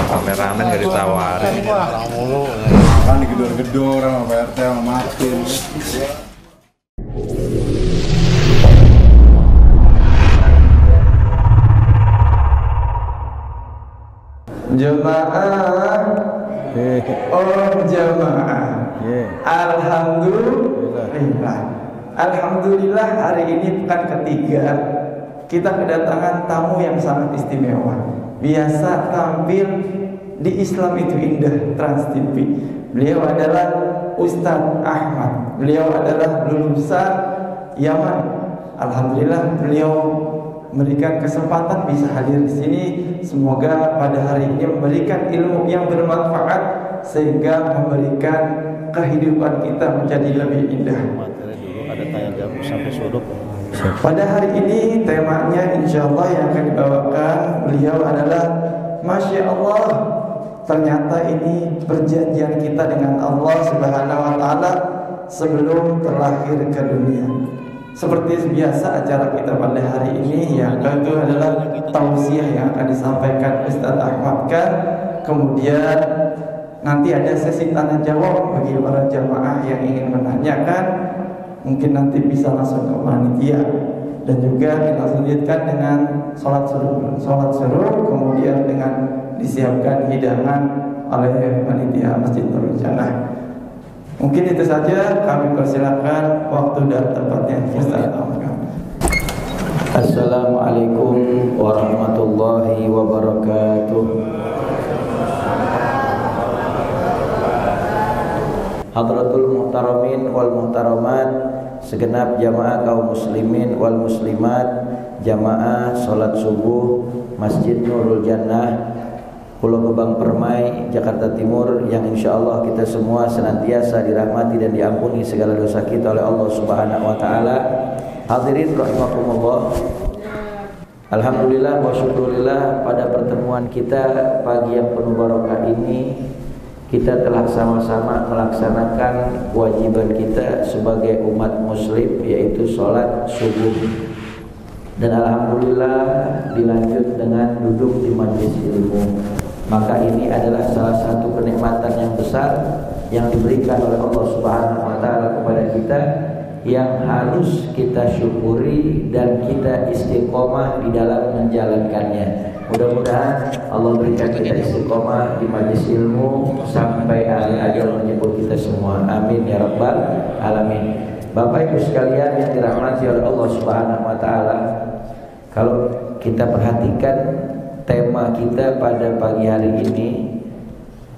Kameramen gak ditawarin. Kan digedor-gedor sama Pak RT sama Martin. Jemaah, oh jemaah, Alhamdulillah hari ini pekan ketiga kita kedatangan tamu yang sangat istimewa. Biasa tampil di Islam itu Indah Trans TV. Beliau adalah Ustadz Ahmad. Beliau adalah lulusan Yaman. Alhamdulillah beliau memberikan kesempatan bisa hadir di sini. Semoga pada hari ini memberikan ilmu yang bermanfaat sehingga memberikan kehidupan kita menjadi lebih indah. Ada tayang jam sampai surup. Pada hari ini temanya insya Allah yang akan dibawakan beliau adalah Masya Allah. Ternyata ini perjanjian kita dengan Allah Subhanahu wa Ta'ala sebelum terlahir ke dunia. Seperti biasa acara kita pada hari ini yang kedua adalah tausiah yang akan disampaikan Ustadz Ahmad kan. Kemudian nanti ada sesi tanya jawab bagi para jamaah yang ingin menanyakan. Mungkin nanti bisa langsung ke panitia. Dan juga kita lanjutkan dengan sholat suruh, kemudian dengan disiapkan hidangan oleh panitia Masjid Nurul Jannah. Mungkin itu saja, kami persilakan waktu dan tempatnya. Assalamualaikum warahmatullahi wabarakatuh. Hadratul muhtaramin wal muhtaramat, segenap jamaah kaum muslimin wal muslimat, jamaah salat subuh Masjid Nurul Jannah Pulau Gebang Permai, Jakarta Timur, yang insya Allah kita semua senantiasa dirahmati dan diampuni segala dosa kita oleh Allah Subhanahu wa Ta'ala. Hadirin rahimakumullah. Alhamdulillah wa syukurillah, pada pertemuan kita pagi yang penuh barokah ini kita telah sama-sama melaksanakan kewajiban kita sebagai umat muslim, yaitu sholat subuh. Dan alhamdulillah dilanjut dengan duduk di majelis ilmu. Maka ini adalah salah satu kenikmatan yang besar yang diberikan oleh Allah Subhanahu wa Ta'ala kepada kita, yang harus kita syukuri dan kita istiqomah di dalam menjalankannya. Mudah-mudahan Allah berikan kita istiqomah di majelis ilmu sampai akhir ajal menyebut kita semua. Amin ya rabbal alamin. Bapak Ibu sekalian yang dirahmati oleh Allah Subhanahu wa Ta'ala, kalau kita perhatikan tema kita pada pagi hari ini,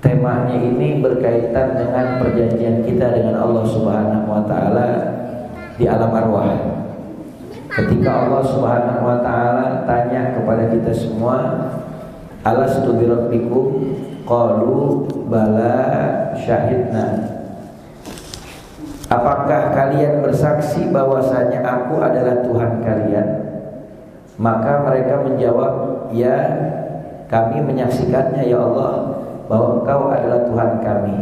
temanya ini berkaitan dengan perjanjian kita dengan Allah Subhanahu wa Ta'ala di alam arwah. Ketika Allah Subhanahu wa Ta'ala tanya kepada kita semua, alastu birabbikum, qalu bala syahidna. Apakah kalian bersaksi bahwasanya aku adalah Tuhan kalian? Maka mereka menjawab, ya, kami menyaksikannya ya Allah bahwa Engkau adalah Tuhan kami.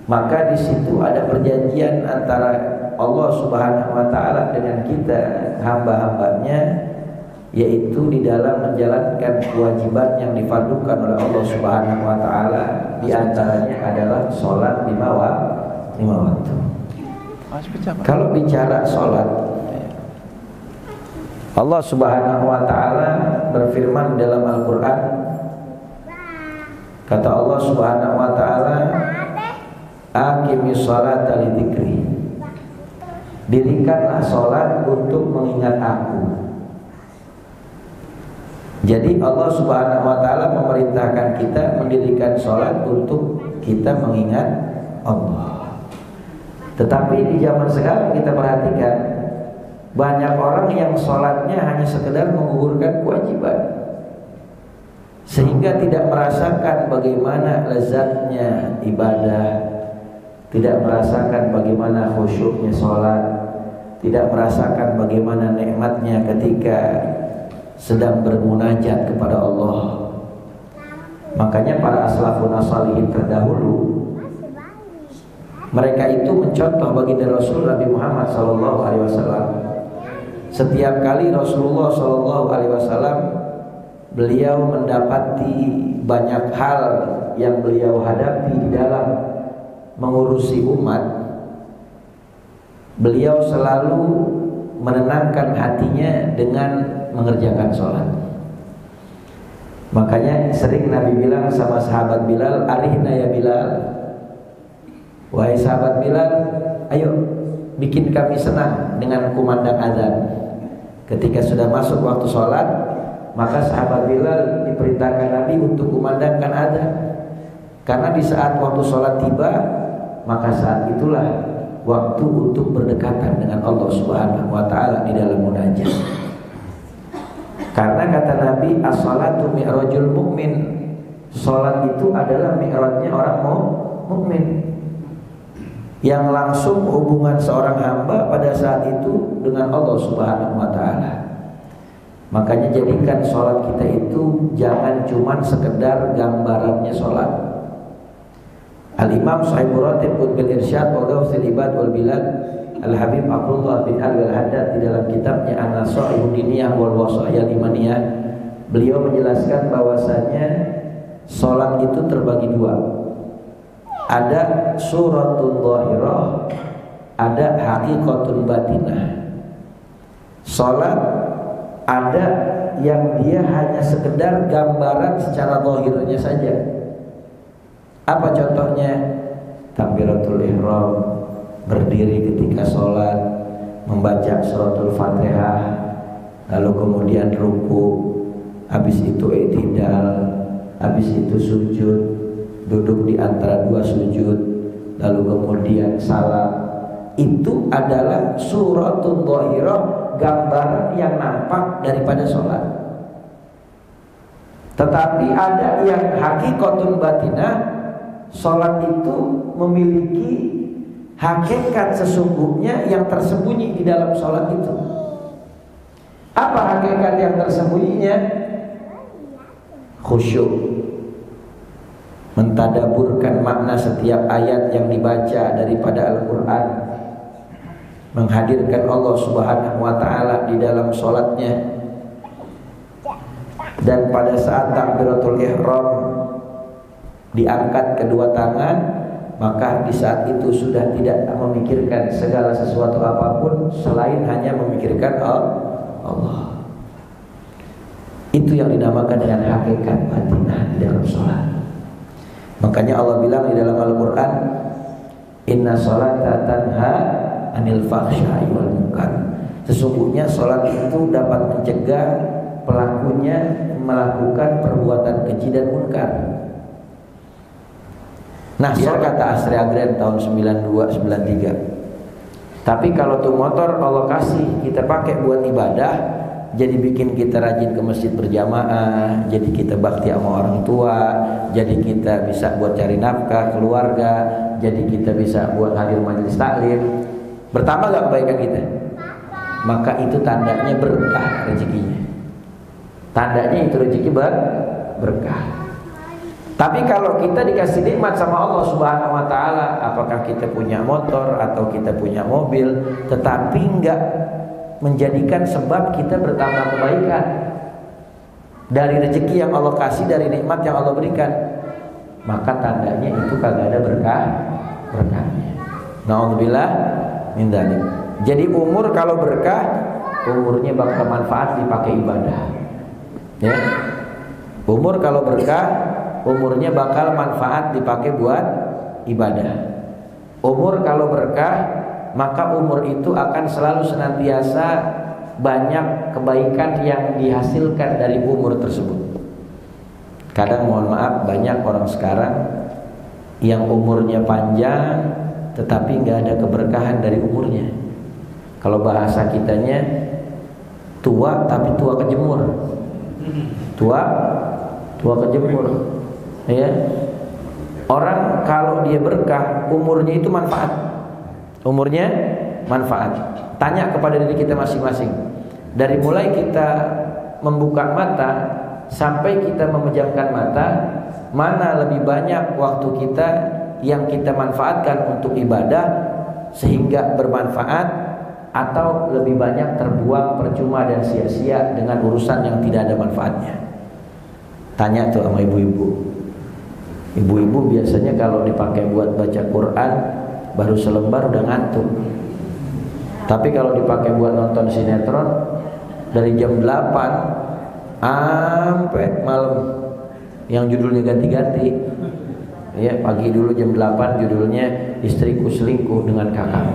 Maka di situ ada perjanjian antara Allah Subhanahu wa Ta'ala dengan kita hamba-hambanya, yaitu di dalam menjalankan kewajiban yang difardukan oleh Allah Subhanahu wa Ta'ala. Di antaranya adalah sholat 5 waktu. Kalau bicara sholat, Allah Subhanahu wa Ta'ala berfirman dalam Al-Quran. Kata Allah Subhanahu wa Ta'ala, aqimis sholata lidzikri, dirikanlah sholat untuk mengingat aku. Jadi Allah Subhanahu wa Ta'ala memerintahkan kita mendirikan sholat untuk kita mengingat Allah. Tetapi di zaman sekarang kita perhatikan, banyak orang yang sholatnya hanya sekedar menggugurkan kewajiban, sehingga tidak merasakan bagaimana lezatnya ibadah, tidak merasakan bagaimana khusyuknya sholat, tidak merasakan bagaimana nikmatnya ketika sedang bermunajat kepada Allah. Makanya para aslafun as-salihin terdahulu, mereka itu mencontoh baginda Rasul Nabi Muhammad SAW. setiap kali Rasulullah SAW beliau mendapati banyak hal yang beliau hadapi di dalam mengurusi umat, beliau selalu menenangkan hatinya dengan mengerjakan sholat. Makanya sering Nabi bilang sama sahabat Bilal, "Arihna ya Bilal." Wahai sahabat Bilal, ayo bikin kami senang dengan kumandang azan. Ketika sudah masuk waktu sholat, maka sahabat Bilal diperintahkan Nabi untuk kumandangkan azan. Karena di saat waktu sholat tiba, maka saat itulah waktu untuk berdekatan dengan Allah Subhanahu wa Ta'ala di dalam munajat. Karena kata Nabi, as-salatu mi'rajul mu'min, sholat itu adalah mi'rajnya orang mukmin, yang langsung hubungan seorang hamba pada saat itu dengan Allah Subhanahu wa Ta'ala. Makanya jadikan sholat kita itu jangan cuma sekedar gambarannya sholat. Al-Imam Sahibul Ratib Qutbil Irsyad wa Ghawthil Ibad wal Bilad Al-Habib Abdullah bin Ali Al-Haddad di dalam kitabnya An-Nasaihud Diniyah wal Wasa'iyah Imaniyah, beliau menjelaskan bahwasanya sholat itu terbagi dua. Ada suratun zahirah, ada haqiqatun batinah. Sholat ada yang dia hanya sekedar gambaran secara zahirnya saja. Apa contohnya? Takbiratul ihram, berdiri ketika sholat, membaca suratul Fatihah, lalu kemudian ruku, habis itu i'tidal, habis itu sujud, duduk di antara dua sujud, lalu kemudian salam. Itu adalah suratul zahirah, gambaran yang nampak daripada sholat. Tetapi ada yang hakikatun batinah, sholat itu memiliki hakikat sesungguhnya yang tersembunyi di dalam sholat itu. Apa hakikat yang tersembunyinya? Khusyuk, mentadaburkan makna setiap ayat yang dibaca daripada Al-Quran, menghadirkan Allah Subhanahu wa Ta'ala di dalam sholatnya. Dan pada saat takbiratul ihram diangkat kedua tangan, maka di saat itu sudah tidak memikirkan segala sesuatu apapun selain hanya memikirkan Allah. Itu yang dinamakan dengan hakikat batinah di dalam sholat. Makanya Allah bilang di dalam Al-Quran, inna sholata tanha anil fahsya'i wal munkar. Sesungguhnya sholat itu dapat mencegah pelakunya melakukan perbuatan keji dan munkar. Nah, saya kata Asri Agren tahun 92-93. Tapi kalau tuh motor Allah kasih kita pakai buat ibadah, jadi bikin kita rajin ke masjid berjamaah, jadi kita bakti sama orang tua, jadi kita bisa buat cari nafkah keluarga, jadi kita bisa buat hadir majelis taklim. Bertambah gak kebaikan kita? Maka itu tandanya berkah rezekinya. Tandanya itu rezeki berkah. Tapi kalau kita dikasih nikmat sama Allah Subhanahu wa Ta'ala, apakah kita punya motor atau kita punya mobil, tetapi enggak menjadikan sebab kita bertambah kebaikan dari rezeki yang Allah kasih, dari nikmat yang Allah berikan, maka tandanya itu kagak ada berkahnya. Na'udzubillah min dzalik. Jadi umur kalau berkah, umurnya bakal manfaat dipakai ibadah. Ya. Umur kalau berkah, umurnya bakal manfaat dipakai buat ibadah. Umur kalau berkah, maka umur itu akan selalu senantiasa banyak kebaikan yang dihasilkan dari umur tersebut. Kadang mohon maaf, banyak orang sekarang yang umurnya panjang tetapi nggak ada keberkahan dari umurnya. Kalau bahasa kitanya, tua tapi tua kejemur. Tua kejemur. Ya. Orang kalau dia berkah, umurnya itu manfaat. Umurnya manfaat. Tanya kepada diri kita masing-masing. Dari mulai kita membuka mata sampai kita memejamkan mata, mana lebih banyak waktu kita yang kita manfaatkan untuk ibadah sehingga bermanfaat, atau lebih banyak terbuang percuma dan sia-sia dengan urusan yang tidak ada manfaatnya? Tanya tuh sama ibu-ibu. Ibu-ibu biasanya kalau dipakai buat baca Quran baru selembar udah ngantuk. Tapi kalau dipakai buat nonton sinetron dari jam 8 sampai malam yang judulnya ganti-ganti. Ya, pagi dulu jam 8 judulnya Istriku Selingkuh dengan Kakak.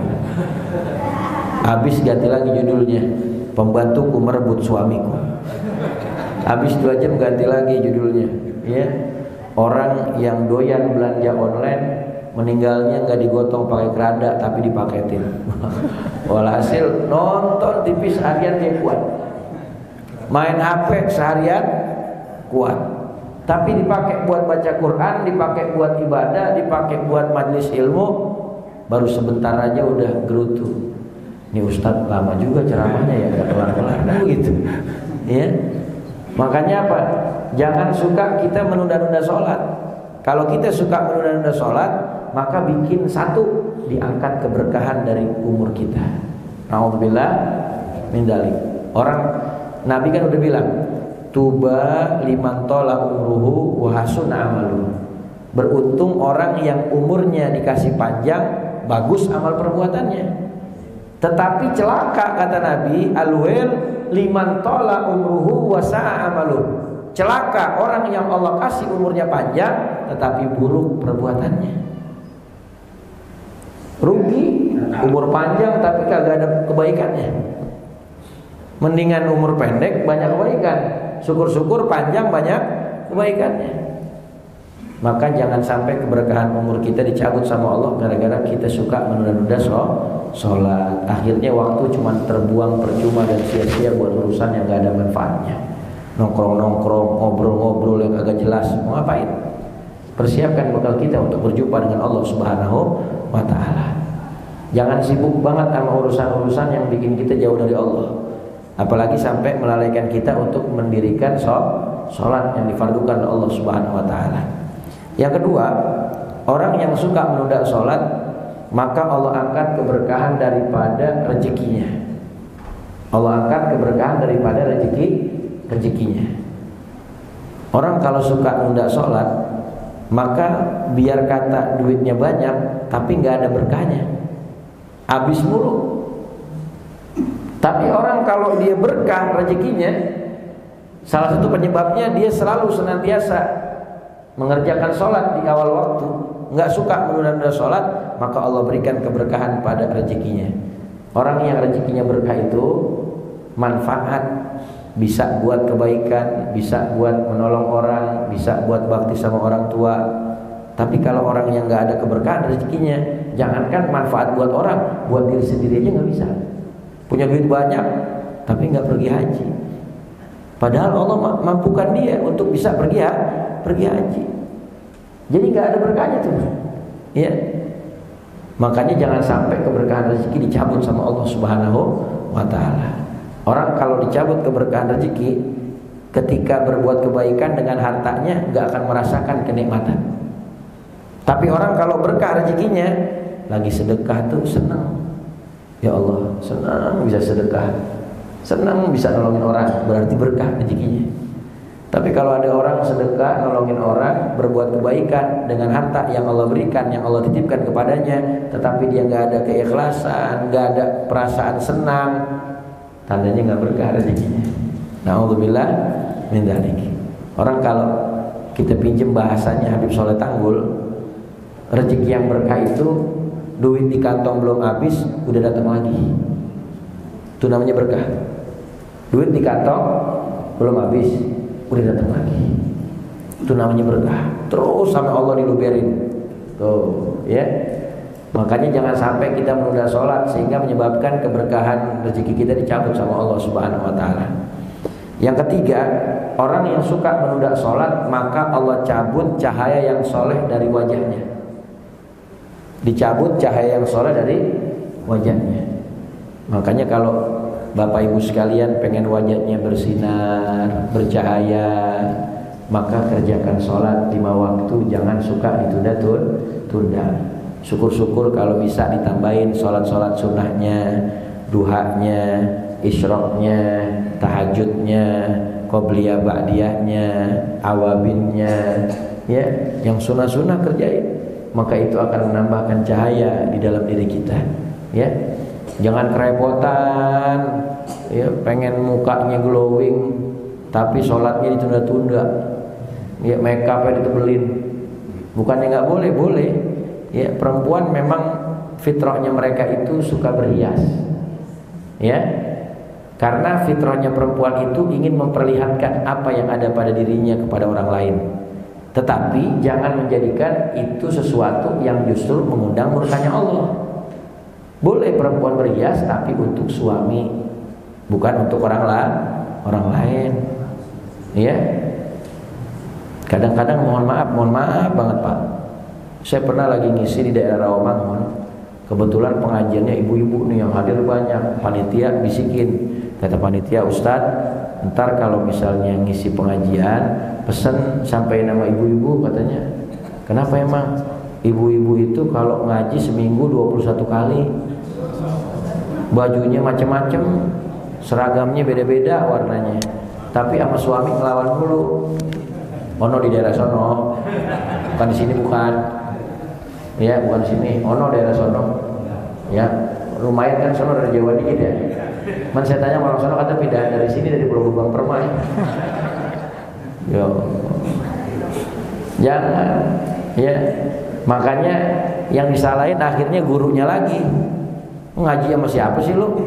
Habis ganti lagi judulnya Pembantuku Merebut Suamiku. Habis 2 jam ganti lagi judulnya, ya. Orang yang doyan belanja online meninggalnya nggak digotong pakai keranda tapi dipaketin. Walhasil nonton TV seharian dia kuat, main HP seharian kuat, tapi dipakai buat baca Quran, dipakai buat ibadah, dipakai buat majelis ilmu, baru sebentar aja udah gerutu. Ini Ustadz lama juga ceramahnya ya, nggak kelar-kelar gitu, ya. Makanya apa? Jangan suka kita menunda-nunda sholat. Kalau kita suka menunda-nunda sholat, maka bikin satu, diangkat keberkahan dari umur kita. Alhamdulillah min dzalik. Orang Nabi kan udah bilang, tuba liman tola umruhu wa hasuna amaluhu. Beruntung orang yang umurnya dikasih panjang, bagus amal perbuatannya. Tetapi celaka kata Nabi, alwil liman tola umruhu wa sa'a amaluhu. Celaka orang yang Allah kasih umurnya panjang tetapi buruk perbuatannya. Rugi umur panjang tapi kagak ada kebaikannya. Mendingan umur pendek banyak kebaikan. Syukur-syukur panjang banyak kebaikannya. Maka jangan sampai keberkahan umur kita dicabut sama Allah gara-gara kita suka menunda-nunda sholat. Akhirnya waktu cuma terbuang percuma dan sia-sia buat urusan yang gak ada manfaatnya. Nongkrong-nongkrong, ngobrol-ngobrol yang agak jelas. Mau ngapain? Persiapkan bekal kita untuk berjumpa dengan Allah Subhanahu wa ta'ala. Jangan sibuk banget sama urusan-urusan yang bikin kita jauh dari Allah. Apalagi sampai melalaikan kita untuk mendirikan sholat yang difardukan oleh Allah Subhanahu wa ta'ala. Yang kedua, orang yang suka menunda sholat, maka Allah angkat keberkahan daripada rezekinya. Allah angkat keberkahan daripada rezekinya. Orang kalau suka menunda sholat, maka biar kata duitnya banyak, tapi nggak ada berkahnya, habis mulu. Tapi orang kalau dia berkah rezekinya, salah satu penyebabnya dia selalu senantiasa mengerjakan sholat di awal waktu, nggak suka menunda-nunda sholat, maka Allah berikan keberkahan pada rezekinya. Orang yang rezekinya berkah itu manfaat, bisa buat kebaikan, bisa buat menolong orang, bisa buat bakti sama orang tua. Tapi kalau orang yang nggak ada keberkahan rezekinya, jangankan manfaat buat orang, buat diri sendiri aja nggak bisa. Punya duit banyak, tapi nggak pergi haji. Padahal Allah mampukan dia untuk bisa pergi haji. Jadi nggak ada berkahnya tuh, ya. Makanya jangan sampai keberkahan rezeki dicabut sama Allah Subhanahu wa ta'ala. Orang kalau dicabut keberkahan rezeki, ketika berbuat kebaikan dengan hartanya nggak akan merasakan kenikmatan. Tapi orang kalau berkah rezekinya, lagi sedekah tuh senang. Ya Allah, senang bisa sedekah, senang bisa nolongin orang, berarti berkah rezekinya. Tapi kalau ada orang sedekah, nolongin orang, berbuat kebaikan dengan harta yang Allah berikan, yang Allah titipkan kepadanya, tetapi dia nggak ada keikhlasan, nggak ada perasaan senang, tandanya nggak berkah rezekinya. Na'udzubillah min dzalik. Orang kalau kita pinjem bahasanya Habib Soleh Tanggul, rezeki yang berkah itu duit di kantong belum habis udah datang lagi. Itu namanya berkah. Duit di kantong belum habis udah datang lagi. Itu namanya berkah. Terus sama Allah diluberin. Tuh, ya. Makanya jangan sampai kita menunda sholat sehingga menyebabkan keberkahan rezeki kita dicabut sama Allah Subhanahu wa ta'ala. Yang ketiga, orang yang suka menunda sholat, maka Allah cabut cahaya yang soleh dari wajahnya. Dicabut cahaya yang soleh dari wajahnya. Makanya kalau Bapak Ibu sekalian pengen wajahnya bersinar, bercahaya, maka kerjakan sholat 5 waktu, jangan suka ditunda-tunda. Syukur-syukur kalau bisa ditambahin sholat-sholat sunnahnya, duhanya, isyraqnya, tahajudnya, qobliyah ba'diyahnya, awabinnya, ya, yang sunnah-sunnah kerjain, maka itu akan menambahkan cahaya di dalam diri kita, ya. Jangan kerepotan, ya, pengen mukanya glowing tapi sholatnya ditunda-tunda, ya, make upnya ditebelin. Bukannya nggak boleh, boleh. Ya, perempuan memang fitrahnya mereka itu suka berhias, ya, karena fitrahnya perempuan itu ingin memperlihatkan apa yang ada pada dirinya kepada orang lain. Tetapi jangan menjadikan itu sesuatu yang justru mengundang murkanya Allah. Boleh perempuan berhias tapi untuk suami, bukan untuk orang lain. Ya. Kadang-kadang mohon maaf banget Pak. Saya pernah lagi ngisi di daerah Rawamangun. Kebetulan pengajiannya ibu-ibu nih yang hadir banyak. Panitia bisikin, kata panitia, Ustadz, ntar kalau misalnya ngisi pengajian, pesen sampai nama ibu-ibu katanya. Kenapa emang? Ibu-ibu itu kalau ngaji seminggu 21 kali. Bajunya macam-macam, seragamnya beda-beda warnanya. Tapi sama suami ngelawan mulu. Ono di daerah sono, bukan di sini, bukan. Ya, bukan di sini. Ono daerah sono. Ya, lumayan kan sono dari Jawa dikit ya. Man saya tanya orang sono kata pindah dari sini, dari Pulau Gebang Permai. Yo. Jangan. Ya. Makanya yang disalahin akhirnya gurunya lagi. Ngaji sama siapa sih lu?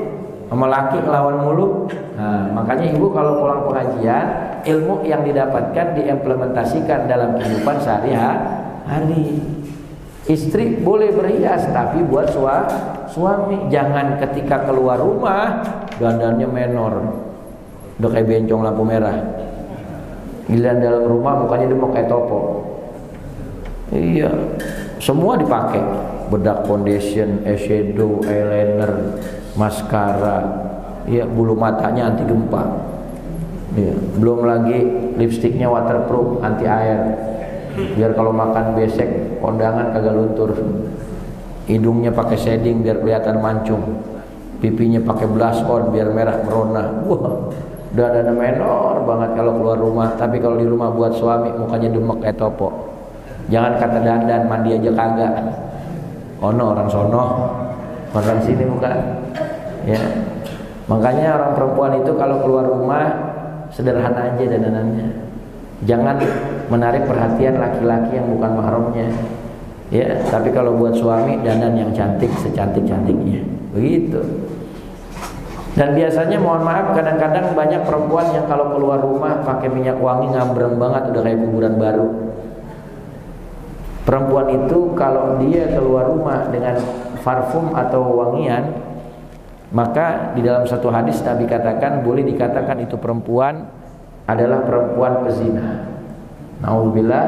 Sama laki ngelawan mulu. Nah, makanya ibu kalau pulang pengajian, ilmu yang didapatkan diimplementasikan dalam kehidupan sehari-hari. Istri boleh berhias tapi buat suami. Jangan ketika keluar rumah dandannya menor, udah kayak bencong lampu merah. Giliran dalam rumah mukanya demok kayak topo. Iya, semua dipakai. Bedak foundation, eyeshadow, eyeliner, maskara, ya, bulu matanya anti gempa, ya, belum lagi lipstiknya waterproof, anti air, biar kalau makan besek kondangan kagak luntur. Hidungnya pakai shading biar kelihatan mancung, pipinya pakai blush on biar merah merona. Wah, udah menor banget kalau keluar rumah. Tapi kalau di rumah buat suami mukanya demek kayak topo. Jangan kata dandan, mandi aja kagak. Ono orang sono, orang sini bukan. Ya. Makanya orang perempuan itu kalau keluar rumah sederhana aja dandanannya. Jangan menarik perhatian laki-laki yang bukan mahramnya. Ya, tapi kalau buat suami dandan yang cantik secantik-cantiknya. Begitu. Dan biasanya mohon maaf kadang-kadang banyak perempuan yang kalau keluar rumah pakai minyak wangi ngambreng banget, udah kayak kuburan baru. Perempuan itu kalau dia keluar rumah dengan parfum atau wangian, maka di dalam satu hadis Nabi katakan boleh dikatakan itu perempuan adalah perempuan pezina. Nauzubillah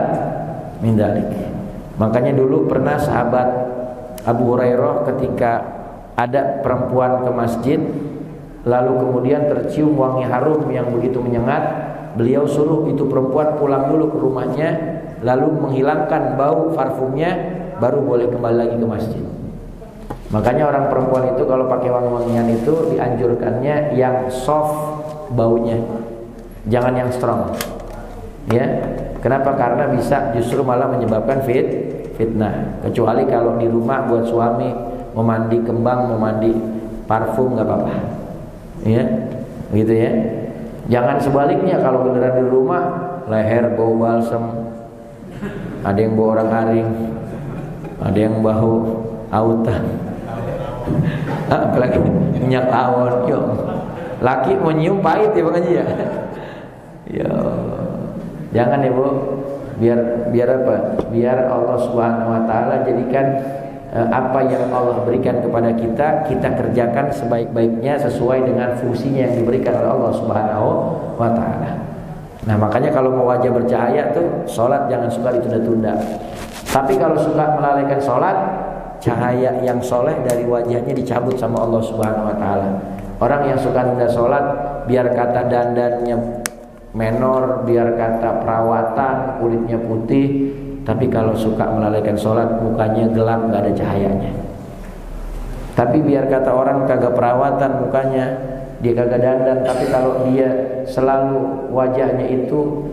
min dzalik. Makanya dulu pernah sahabat Abu Hurairah ketika ada perempuan ke masjid, lalu kemudian tercium wangi harum yang begitu menyengat, beliau suruh itu perempuan pulang dulu ke rumahnya, lalu menghilangkan bau parfumnya, baru boleh kembali lagi ke masjid. Makanya orang perempuan itu kalau pakai wangi-wangian itu dianjurkannya yang soft baunya, jangan yang strong. Ya, kenapa? Karena bisa justru malah menyebabkan fitnah. Kecuali kalau di rumah buat suami mau mandi kembang, mau mandi parfum nggak apa-apa. Ya, gitu ya. Jangan sebaliknya, kalau beneran di rumah leher bau balsem, ada yang bau orang aring, ada yang bau autan, apalagi minyak tawon. Yo, laki mau nyium pahit ya Bang Haji ya. Yo, jangan ya Bu, biar apa? Biar Allah Subhanahu Wa Taala jadikan apa yang Allah berikan kepada kita, kita kerjakan sebaik-baiknya sesuai dengan fungsinya yang diberikan oleh Allah Subhanahu Wa Taala. Nah makanya kalau mau wajah bercahaya tuh sholat jangan suka ditunda-tunda. Tapi kalau suka melalaikan sholat, cahaya yang soleh dari wajahnya dicabut sama Allah Subhanahu Wa Taala. Orang yang suka nunda sholat, biar kata dandannya menor, biar kata perawatan, kulitnya putih, tapi kalau suka melalaikan sholat, mukanya gelap, gak ada cahayanya. Tapi biar kata orang kagak perawatan mukanya, dia kagak dandan, tapi kalau dia selalu wajahnya itu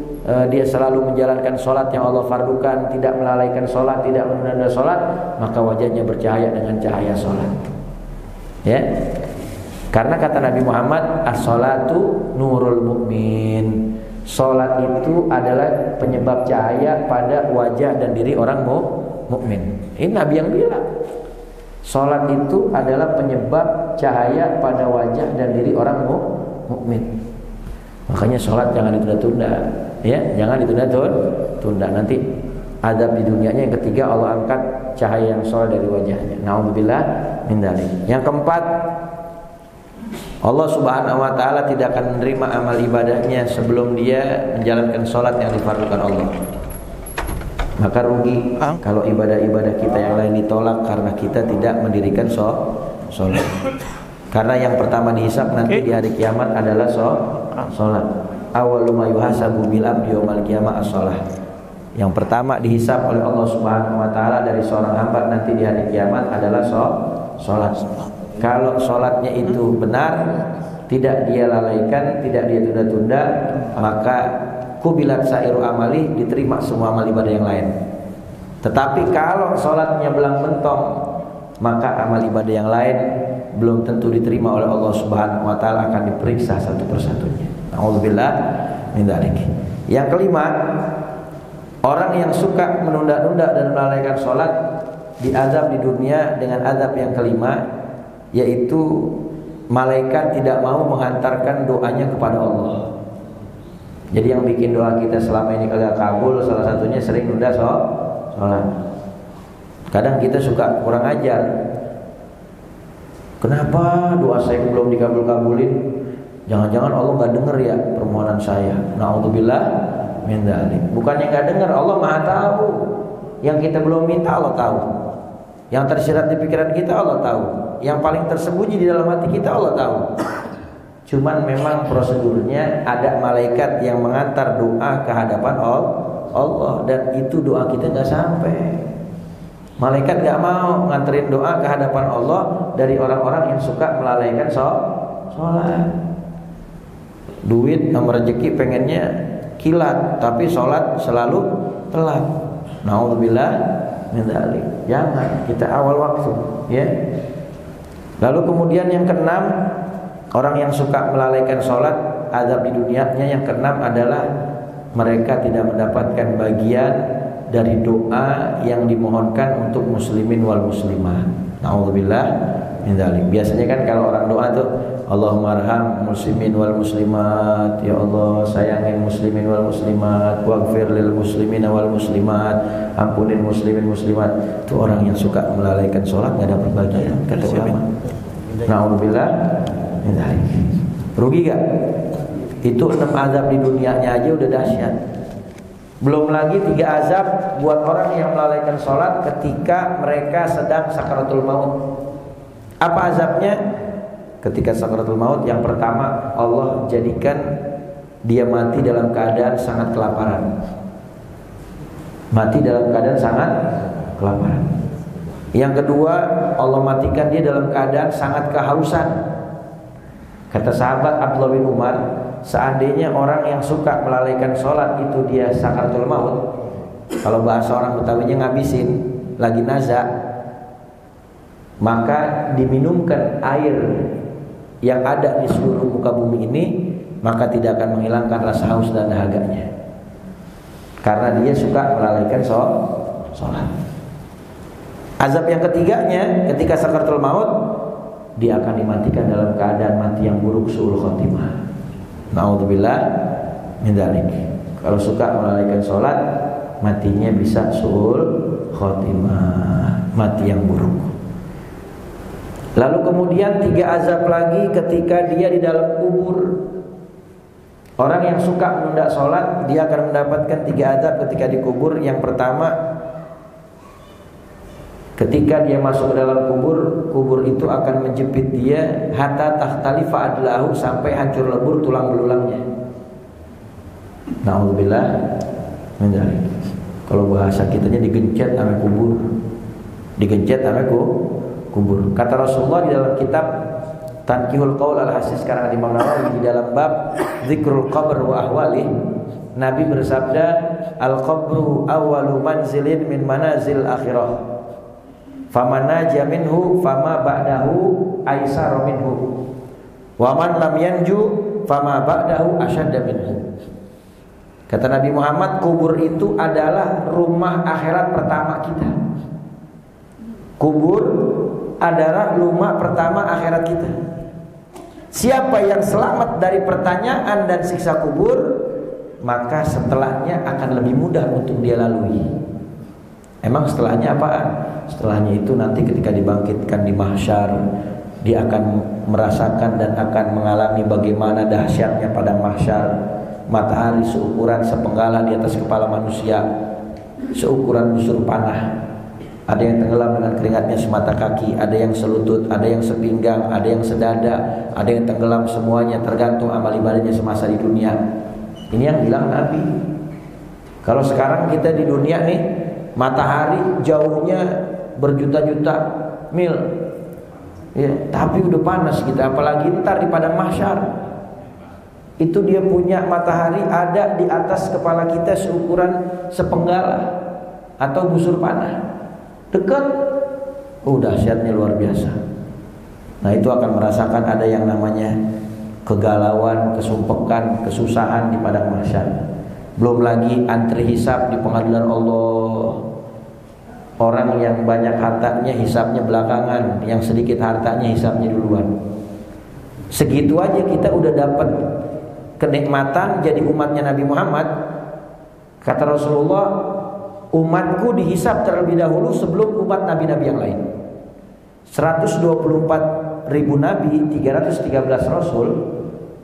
dia selalu menjalankan sholat yang Allah fardukan, tidak melalaikan sholat, tidak menunda sholat, maka wajahnya bercahaya dengan cahaya sholat. Ya, karena kata Nabi Muhammad, as-sholatu nurul mu'min. Sholat itu adalah penyebab cahaya pada wajah dan diri orang mukmin. Ini Nabi yang bilang. Sholat itu adalah penyebab cahaya pada wajah dan diri orang mukmin. Makanya sholat jangan ditunda-tunda, ya, jangan ditunda-tunda. Nanti adab di dunianya. Yang ketiga, Allah angkat cahaya yang sholat dari wajahnya. Na'udzubillah min dzalik. Yang keempat, Allah Subhanahu wa taala tidak akan menerima amal ibadahnya sebelum dia menjalankan sholat yang difardukan Allah. Maka rugi kalau ibadah-ibadah kita yang lain ditolak karena kita tidak mendirikan sholat. Karena yang pertama dihisab nanti di hari kiamat adalah sholat. Awwalu ma yuhasabu bil abdi yaumil qiyamah as-shalah. Yang pertama dihisab oleh Allah Subhanahu wa taala dari seorang hamba nanti di hari kiamat adalah sholat. Kalau sholatnya itu benar, tidak dia lalaikan, tidak dia tunda-tunda, maka kubilat sairu amali, diterima semua amal ibadah yang lain. Tetapi kalau sholatnya belang bentong, maka amal ibadah yang lain belum tentu diterima oleh Allah Subhanahu wa taala, akan diperiksa satu persatunya. Na'udzubillah min dzalik. Yang kelima, orang yang suka menunda-nunda dan melalaikan sholat diazab di dunia dengan azab yang kelima, yaitu malaikat tidak mau menghantarkan doanya kepada Allah. Jadi yang bikin doa kita selama ini kagak kabul, salah satunya sering nunda sholat. Kadang kita suka kurang ajar. Kenapa doa saya belum dikabul-kabulin? Jangan-jangan Allah gak dengar ya permohonan saya. Na'udzubillah min dzalik. Bukannya gak dengar, Allah Maha tahu. Yang kita belum minta Allah tahu. Yang tersirat di pikiran kita Allah tahu. Yang paling tersembunyi di dalam hati kita Allah tahu. Cuman memang prosedurnya ada malaikat yang mengantar doa ke hadapan Allah, dan itu doa kita gak sampai. Malaikat gak mau nganterin doa ke hadapan Allah dari orang-orang yang suka melalaikan sholat. Duit sama rezeki pengennya kilat, tapi sholat selalu telat. Na'udzubillah min dzalik. Jangan, kita awal waktu, ya. Lalu kemudian yang keenam, orang yang suka melalaikan sholat, azab di dunianya yang keenam adalah mereka tidak mendapatkan bagian dari doa yang dimohonkan untuk muslimin wal muslimat. Na'udzubillah min dzalik. Biasanya kan kalau orang doa tuh, Allahumma arham muslimin wal muslimat, ya Allah sayangin muslimin wal muslimat, waghfir lil muslimin wal muslimat, ampunin muslimin muslimat. Itu orang yang suka melalaikan sholat gak dapat bagian, kata ulama. Na'udzubillah min dzalik. Rugi gak? Itu 6 azab di dunianya aja udah dahsyat. Belum lagi 3 azab buat orang yang melalaikan sholat ketika mereka sedang sakaratul maut. Apa azabnya? Ketika sakaratul maut, yang pertama Allah jadikan dia mati dalam keadaan sangat kelaparan. Mati dalam keadaan sangat kelaparan. Yang kedua, Allah matikan dia dalam keadaan sangat kehausan. Kata sahabat Abdullah bin Umar, seandainya orang yang suka melalaikan sholat itu dia sakaratul maut, kalau bahasa orang Betawinya ngabisin, lagi naza, maka diminumkan air yang ada di seluruh muka bumi ini, maka tidak akan menghilangkan rasa haus dan dahaganya, karena dia suka melalaikan sholat. Azab yang ketiganya, ketika sakaratul maut, dia akan dimatikan dalam keadaan mati yang buruk, su'ul khotimah. Na'udzubillah min dzalik. Kalau suka melalaikan sholat, matinya bisa su'ul khotimah, mati yang buruk. Lalu kemudian 3 azab lagi ketika dia di dalam kubur. Orang yang suka menunda sholat, dia akan mendapatkan 3 azab ketika di kubur. Yang pertama, ketika dia masuk ke dalam kubur, kubur itu akan menjepit dia hatta takhtalifa adlahu, sampai hancur lebur tulang belulangnya. Na'udzubillah min dzalik. Kalau bahasa kitanya digencet sama kubur. Digencet sama kubur. kubur. Kata Rasulullah di dalam kitab Tanqihul Qaul Al-Hasis sekarang di Imam Nawawi di dalam bab Zikrul Qabr wa Ahwalih, Nabi bersabda, al-qabru awwalu manzilin min manazil akhirah. Faman naja minhu fama ba'dahu aisara minhu. Wa man lam yanju fama ba'dahu asyadda minhu. Kata Nabi Muhammad, kubur itu adalah rumah akhirat pertama kita. Kubur adalah rumah pertama akhirat kita. Siapa yang selamat dari pertanyaan dan siksa kubur, maka setelahnya akan lebih mudah untuk dia lalui. Emang setelahnya apaan? Setelahnya itu nanti ketika dibangkitkan di mahsyar, dia akan merasakan dan akan mengalami bagaimana dahsyatnya padang mahsyar. Matahari seukuran sepenggalah di atas kepala manusia, seukuran busur panah. Ada yang tenggelam dengan keringatnya semata kaki, ada yang selutut, ada yang sepinggang, ada yang sedada, ada yang tenggelam semuanya, tergantung amal ibadahnya semasa di dunia. Ini yang bilang Nabi. Kalau sekarang kita di dunia nih, matahari jauhnya berjuta-juta mil, ya, tapi udah panas kita, apalagi ntar di padang mahsyar. Itu dia punya matahari ada di atas kepala kita seukuran sepenggalah atau busur panah, dekat. Dahsyatnya luar biasa. Nah, itu akan merasakan ada yang namanya kegalauan, kesumpekan, kesusahan di padang mahsyar. Belum lagi antri hisab di pengadilan Allah. Orang yang banyak hartanya hisabnya belakangan, yang sedikit hartanya hisabnya duluan. Segitu aja kita udah dapat kenikmatan jadi umatnya Nabi Muhammad. Kata Rasulullah, umatku dihisab terlebih dahulu sebelum umat nabi-nabi yang lain. 124.000 nabi, 313 rasul,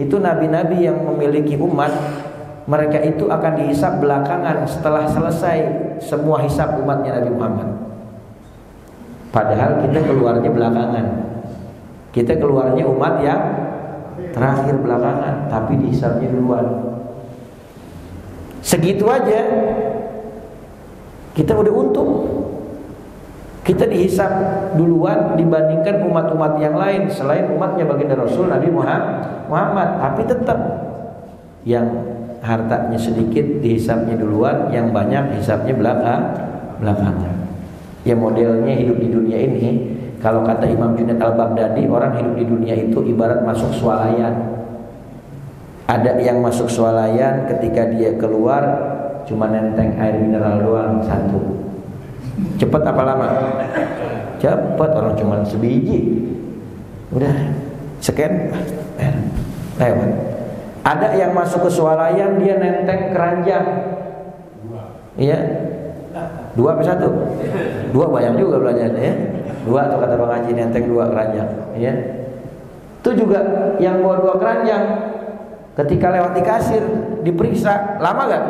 itu nabi-nabi yang memiliki umat. Mereka itu akan dihisab belakangan setelah selesai semua hisab umatnya Nabi Muhammad. Padahal kita keluarnya belakangan. Kita keluarnya umat yang terakhir belakangan, tapi dihisabnya duluan. Segitu aja kita udah untung. Kita dihisab duluan dibandingkan umat-umat yang lain selain umatnya baginda Rasul Nabi Muhammad. Tapi tetap yang hartanya sedikit dihisabnya duluan, yang banyak hisabnya belakangan. Ya modelnya hidup di dunia ini, kalau kata Imam Junaid Al-Baghdadi, orang hidup di dunia itu ibarat masuk swalayan. Ada yang masuk swalayan, ketika dia keluar cuma nenteng air mineral doang satu. Cepat apa lama? Cepat, orang cuma sebiji. Udah scan lewat. Ada yang masuk ke swalayan, dia nenteng keranjang. Iya. 2 apa 1? 2 banyak juga belanjanya ya. 2 atau kata Bang Haji nenteng 2 keranjang, ya. Itu juga yang bawa 2 keranjang. Ketika lewat di kasir, diperiksa, lama gak?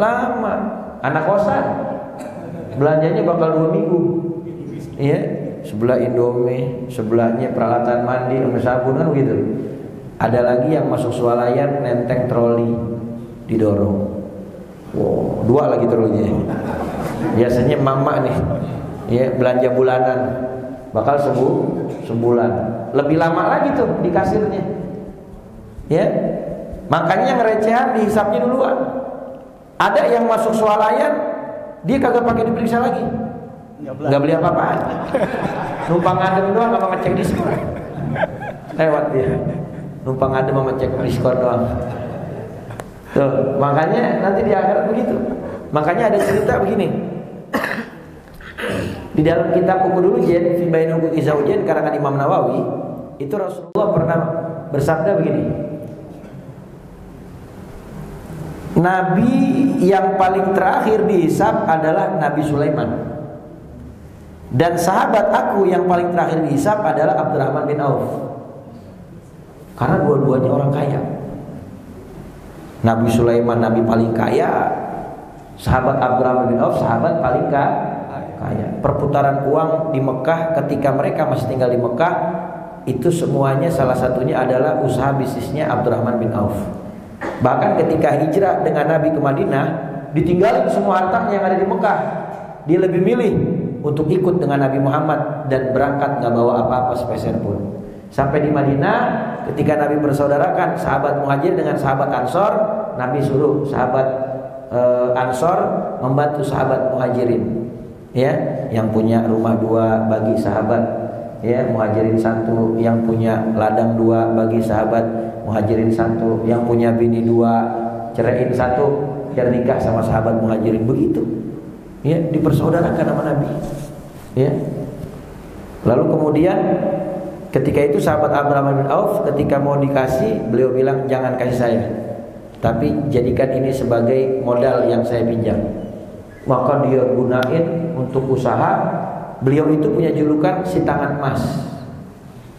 Lama. Anak kosan, belanjanya bakal 2 minggu. Iya. Sebelah Indomie, sebelahnya peralatan mandi, sabun kan begitu. Ada lagi yang masuk swalayan nenteng troli, didorong. Wow, 2 lagi trolinya. Biasanya mama nih, ya, belanja bulanan, bakal sebulan. Lebih lama lagi tuh di kasirnya, ya. Makanya ngerecehan dihisapnya duluan. Ada yang masuk swalayan, dia kagak pakai diperiksa lagi, nggak beli apa-apaan, numpang adem doang, nggak ngecek diskon, lewat dia. Numpang ada mau cek diskon doang. Tuh, makanya nanti di akhirat begitu. Makanya ada cerita begini. Di dalam kitab Uqudul Jen fi Bain Huquqi Zawjain karangan Imam Nawawi, itu Rasulullah pernah bersabda begini. Nabi yang paling terakhir dihisab adalah Nabi Sulaiman. Dan sahabat aku yang paling terakhir dihisab adalah Abdurrahman bin Auf. Karena dua-duanya orang kaya. Nabi Sulaiman nabi paling kaya, sahabat Abdurrahman bin Auf sahabat paling kaya. Perputaran uang di Mekah ketika mereka masih tinggal di Mekah, itu semuanya salah satunya adalah usaha bisnisnya Abdurrahman bin Auf. Bahkan ketika hijrah dengan Nabi ke Madinah, ditinggalin semua hartanya yang ada di Mekah. Dia lebih milih untuk ikut dengan Nabi Muhammad dan berangkat nggak bawa apa-apa sepeser pun. Sampai di Madinah, ketika Nabi bersaudarakan sahabat Muhajir dengan sahabat Ansor, Nabi suruh sahabat Ansor membantu sahabat Muhajirin. Ya, yang punya rumah 2 bagi sahabat, ya, Muhajirin 1, yang punya ladang 2 bagi sahabat Muhajirin 1, yang punya bini 2 ceraiin 1 biar nikah sama sahabat Muhajirin. Begitu, ya, dipersaudarakan sama Nabi, ya. Lalu kemudian ketika itu sahabat Abdurrahman bin Auf ketika mau dikasih, beliau bilang jangan kasih saya, tapi jadikan ini sebagai modal yang saya pinjam. Maka dia gunain untuk usaha. Beliau itu punya julukan si tangan emas.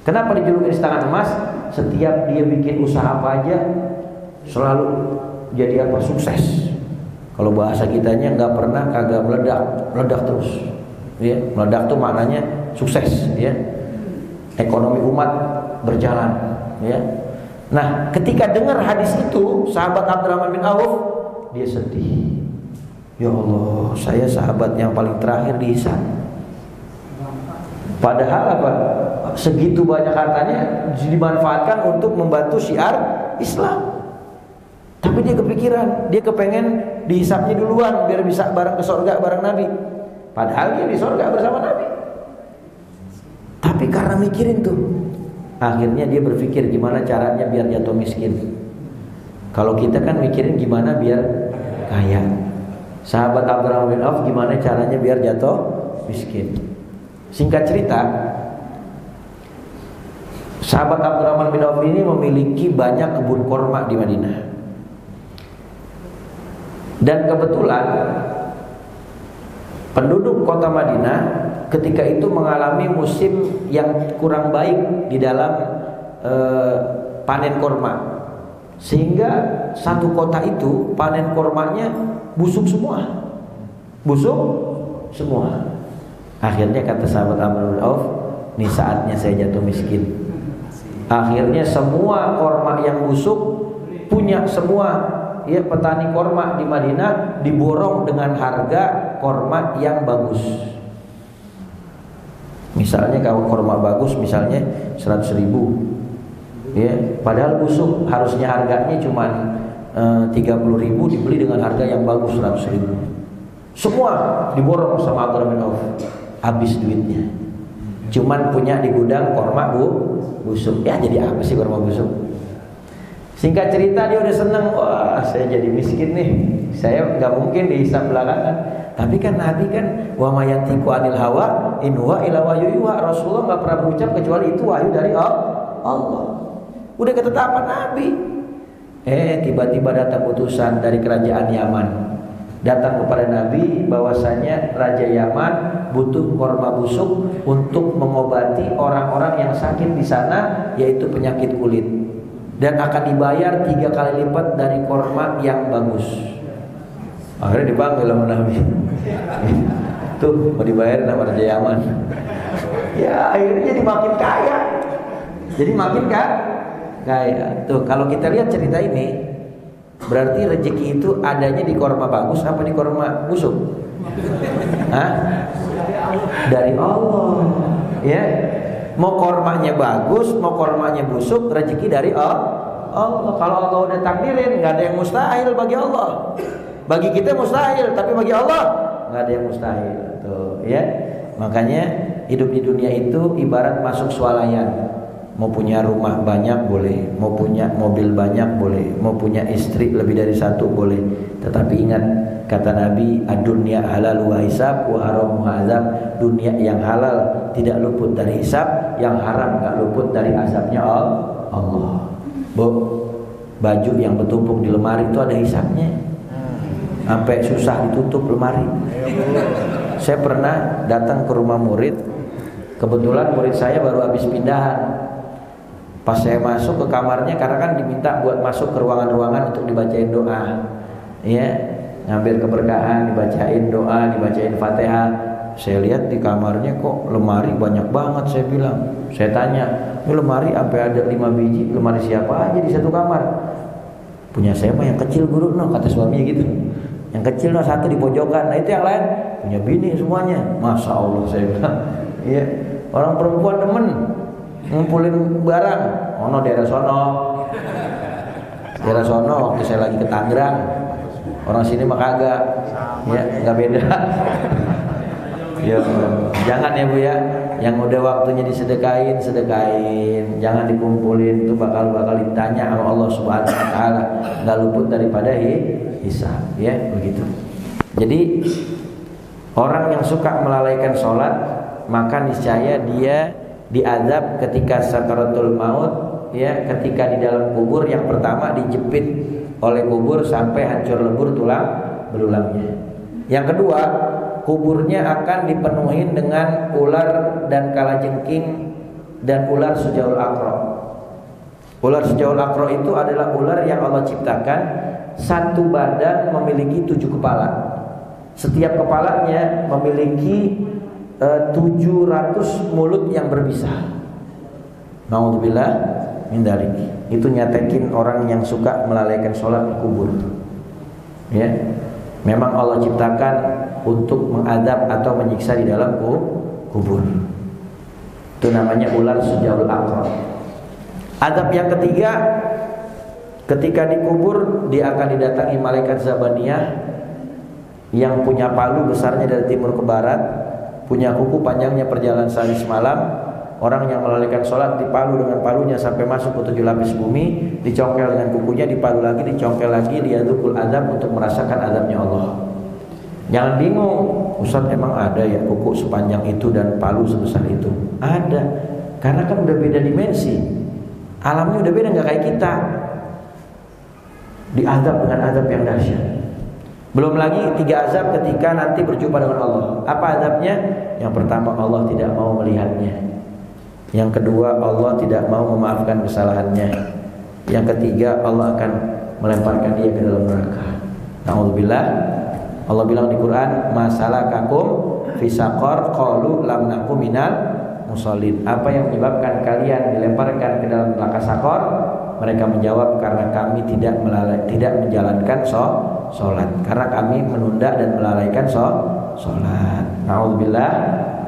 Kenapa dijulukin si tangan emas? Setiap dia bikin usaha apa aja selalu jadi apa? Sukses. Kalau bahasa kitanya nggak pernah kagak meledak terus. Ya, meledak tuh maknanya sukses, ya. Ekonomi umat berjalan, ya. Nah, ketika dengar hadis itu, sahabat Abdurrahman bin Auf dia sedih. Ya Allah, saya sahabat yang paling terakhir dihisab. Padahal apa? Segitu banyak hartanya dimanfaatkan untuk membantu syiar Islam. Tapi dia kepikiran, dia kepengen dihisabnya duluan biar bisa bareng ke surga bareng Nabi. Padahal dia di surga bersama Nabi. Tapi karena mikirin tuh, akhirnya dia berpikir gimana caranya biar jatuh miskin. Kalau kita kan mikirin gimana biar kaya. Sahabat Abdurrahman bin Auf gimana caranya biar jatuh miskin. Singkat cerita, sahabat Abdurrahman bin Auf ini memiliki banyak kebun korma di Madinah. Dan kebetulan penduduk kota Madinah ketika itu mengalami musim yang kurang baik di dalam panen korma. Sehingga satu kota itu panen kormanya busuk semua. Busuk semua. Akhirnya kata sahabat Abdurrahman bin Auf, ini saatnya saya jatuh miskin. Akhirnya semua korma yang busuk punya semua, ya, petani korma di Madinah diborong dengan harga korma yang bagus. Misalnya kalau korma bagus misalnya 100.000, ya, padahal busuk harusnya harganya cuma 30.000, dibeli dengan harga yang bagus 100.000. Semua diborong sama Abdurrahman bin Auf. Habis duitnya. Cuman punya di gudang korma busuk. Ya jadi apa sih korma busuk? Singkat cerita dia udah seneng. Wah, saya jadi miskin nih. Saya nggak mungkin dihisab belakangan. Tapi kan Nabi kan wa mayantiqu anil hawa in huwa illa wahyu yuha. Rasulullah nggak pernah berucap kecuali itu wahyu dari Allah. Udah ketetapan Nabi. Tiba-tiba datang utusan dari kerajaan Yaman. Datang kepada Nabi bahwasanya Raja Yaman butuh korma busuk untuk mengobati orang-orang yang sakit di sana, yaitu penyakit kulit, dan akan dibayar 3 kali lipat dari korma yang bagus. Akhirnya dipanggil sama Nabi. Tuh mau dibayar sama Raja Yaman. Ya akhirnya jadi makin kaya. Jadi makin kaya. Tuh kalau kita lihat cerita ini, berarti rezeki itu adanya di korma bagus apa di korma busuk? Hah? Dari Allah. Ya. Mau kormanya bagus, mau kormanya busuk, rezeki dari Allah. Kalau Allah udah takdirin, nggak ada yang mustahil bagi Allah. Bagi kita mustahil, tapi bagi Allah nggak ada yang mustahil. Tuh, ya. Makanya hidup di dunia itu ibarat masuk swalayan. Mau punya rumah banyak boleh, mau punya mobil banyak boleh, mau punya istri lebih dari 1 boleh. Tetapi ingat kata Nabi, ad-dunya halal wa hisab wa haram wa azab. Dunia yang halal tidak luput dari hisab, yang haram enggak luput dari azabnya Allah. Baju yang bertumpuk di lemari itu ada hisabnya. Sampai susah ditutup lemari. Saya pernah datang ke rumah murid. Kebetulan murid saya baru habis pindahan. Pas saya masuk ke kamarnya, karena kan diminta buat masuk ke ruangan-ruangan untuk dibacain doa, ya, ngambil keberkahan, dibacain doa, dibacain Fatihah. Saya lihat di kamarnya kok lemari banyak banget. Saya bilang, saya tanya, ini lemari sampai ada 5 biji. Lemari siapa aja di satu kamar? Punya saya mah yang kecil guru, no, kata suaminya gitu. Yang kecil no, 1 di pojokan. Nah itu yang lain punya bini semuanya. Masya Allah saya bilang. Iya. Orang perempuan demen ngumpulin barang. Ono daerah sono. Daerah sono waktu saya lagi ke Tangerang. Orang sini mah kagak. Ya, enggak beda. Ya, jangan ya Bu ya. Yang udah waktunya disedekain, sedekain. Jangan dikumpulin, itu bakal ditanya sama Allah Subhanahu wa taala. Enggak luput daripada hisab, ya, begitu. Jadi orang yang suka melalaikan sholat, maka niscaya dia diazab ketika sakaratul maut, ya, ketika di dalam kubur. Yang pertama dijepit oleh kubur sampai hancur lebur tulang belulangnya. Yang kedua, kuburnya akan dipenuhi dengan ular dan kalajengking dan ular sujaul aqra. Ular sujaul aqra itu adalah ular yang Allah ciptakan, satu badan memiliki 7 kepala. Setiap kepalanya memiliki 700 mulut yang berbisa. Naudzubillah min dzalik. Itu nyatekin orang yang suka melalaikan sholat di kubur. Ya. Memang Allah ciptakan untuk mengadab atau menyiksa di dalam kubur. Itu namanya ular sujaul aqra. Adab yang ketiga, ketika dikubur dia akan didatangi malaikat Zabaniyah yang punya palu besarnya dari timur ke barat, punya kuku panjangnya perjalanan sehari semalam. Orang yang melalaikan sholat dipalu dengan palunya sampai masuk ke 7 lapis bumi, dicongkel dengan kukunya, dipalu lagi, dicongkel lagi, liyadzukul azab, untuk merasakan azabnya Allah. Jangan bingung, Ustaz emang ada ya kuku sepanjang itu dan palu sebesar itu? Ada, karena kan udah beda dimensi. Alamnya udah beda, gak kayak kita. Diazab dengan azab yang dahsyat. Belum lagi 3 azab ketika nanti berjumpa dengan Allah. Apa azabnya? Yang pertama, Allah tidak mau melihatnya. Yang kedua, Allah tidak mau memaafkan kesalahannya. Yang ketiga, Allah akan melemparkan dia ke dalam neraka. Na'udzubillah. Allah bilang di Quran, masalakakum fi saqar qalu lam nakum minal musallin. Apa yang menyebabkan kalian dilemparkan ke dalam neraka Saqar? Mereka menjawab, karena kami tidak menjalankan sholat, karena kami menunda dan melalaikan sholat. Na'udzubillah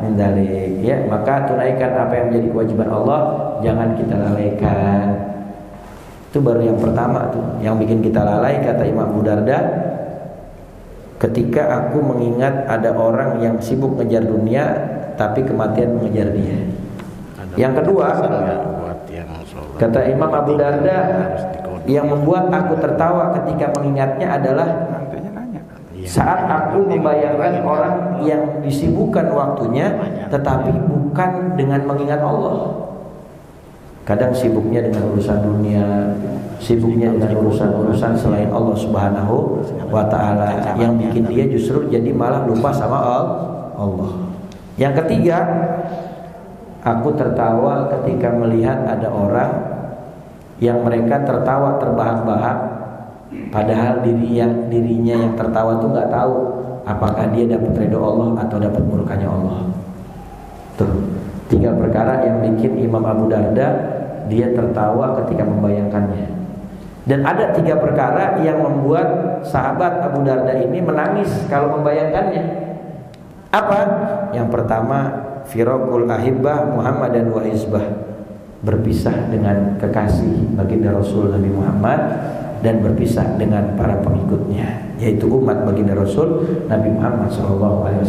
min dzalik. Ya, maka tunaikan apa yang menjadi kewajiban Allah, jangan kita lalaikan. Itu baru yang pertama tuh, yang bikin kita lalai. Kata Imam Abu Darda, ketika aku mengingat ada orang yang sibuk ngejar dunia tapi kematian mengejar dia. Yang kedua, kata Imam Abu Darda, yang membuat aku tertawa ketika mengingatnya adalah saat aku membayangkan orang yang disibukkan waktunya tetapi bukan dengan mengingat Allah. Kadang sibuknya dengan urusan dunia, sibuknya dengan urusan-urusan selain Allah Subhanahu wa ta'ala, yang bikin dia justru jadi malah lupa sama Allah. Yang ketiga, aku tertawa ketika melihat ada orang yang mereka tertawa terbahak-bahak, padahal dirinya yang tertawa tuh nggak tahu apakah dia dapat ridho Allah atau dapat murkanya Allah. Tuh, 3 perkara yang bikin Imam Abu Darda dia tertawa ketika membayangkannya. Dan ada 3 perkara yang membuat sahabat Abu Darda ini menangis kalau membayangkannya. Apa? Yang pertama, firaqul ahibbah Muhammadan wa hizbah, berpisah dengan kekasih baginda Rasul Nabi Muhammad dan berpisah dengan para pengikutnya, yaitu umat baginda Rasul Nabi Muhammad SAW.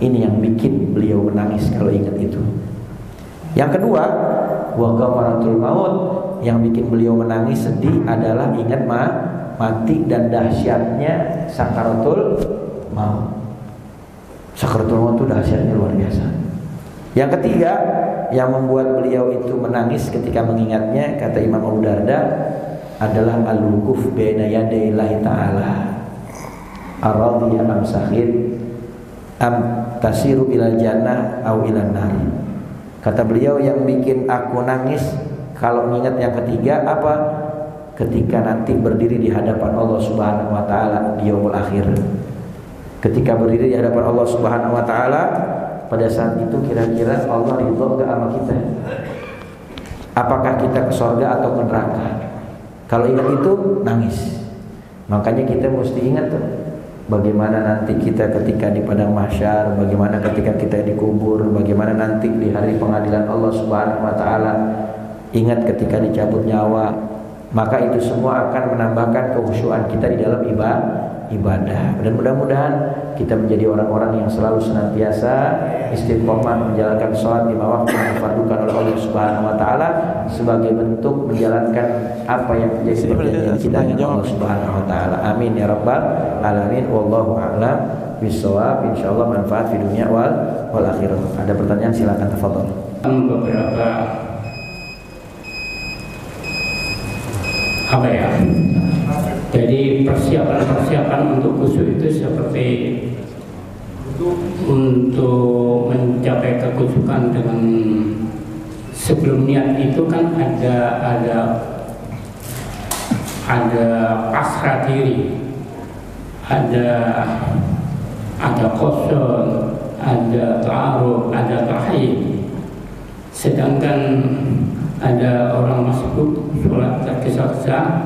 Ini yang bikin beliau menangis kalau ingat itu. Yang kedua, wa ghafaratul maut, yang bikin beliau menangis sedih adalah ingat mati dan dahsyatnya sakaratul maut. Sakaratul maut itu dahsyatnya luar biasa. Yang ketiga, yang membuat beliau itu menangis ketika mengingatnya, kata Imam Abu Darda, adalah al-wukuf baina yadayillahi ta'ala. Ar-radiyya am sakhir am tasiru ilal jannah au ilan nar. Kata beliau, yang bikin aku nangis kalau mengingat yang ketiga apa? Ketika nanti berdiri di hadapan Allah Subhanahu wa taala di yaumul akhir. Ketika berdiri di hadapan Allah Subhanahu wa taala, pada saat itu kira-kira Allah ridho enggak sama kita? Apakah kita ke surga atau ke neraka? Kalau ingat itu nangis. Makanya kita mesti ingat tuh, bagaimana nanti kita ketika di padang mahsyar, bagaimana ketika kita dikubur, bagaimana nanti di hari pengadilan Allah Subhanahu wa taala. Ingat ketika dicabut nyawa, maka itu semua akan menambahkan kekhusyuan kita di dalam ibadah. Dan mudah-mudahan kita menjadi orang-orang yang selalu senantiasa istiqomah menjalankan sholat lima waktu yang difardukan oleh Allah Subhanahu wa taala sebagai bentuk menjalankan apa yang menjadi perjanjian kita dengan Allah Subhanahu wa taala. Amin ya rabbal alamin. Wallahu a'lam bishawab. Insyaallah manfaat di dunia wal akhirah. Ada pertanyaan silakan tafadhol. Beberapa apa ya? Jadi persiapan untuk khusyuk itu seperti untuk mencapai kekhusyukan dengan sebelum niat itu kan ada pasrah diri, ada qasd, ada ta'aruf, ada tahiyy. Sedangkan ada orang masbuk sholat tergesa-gesa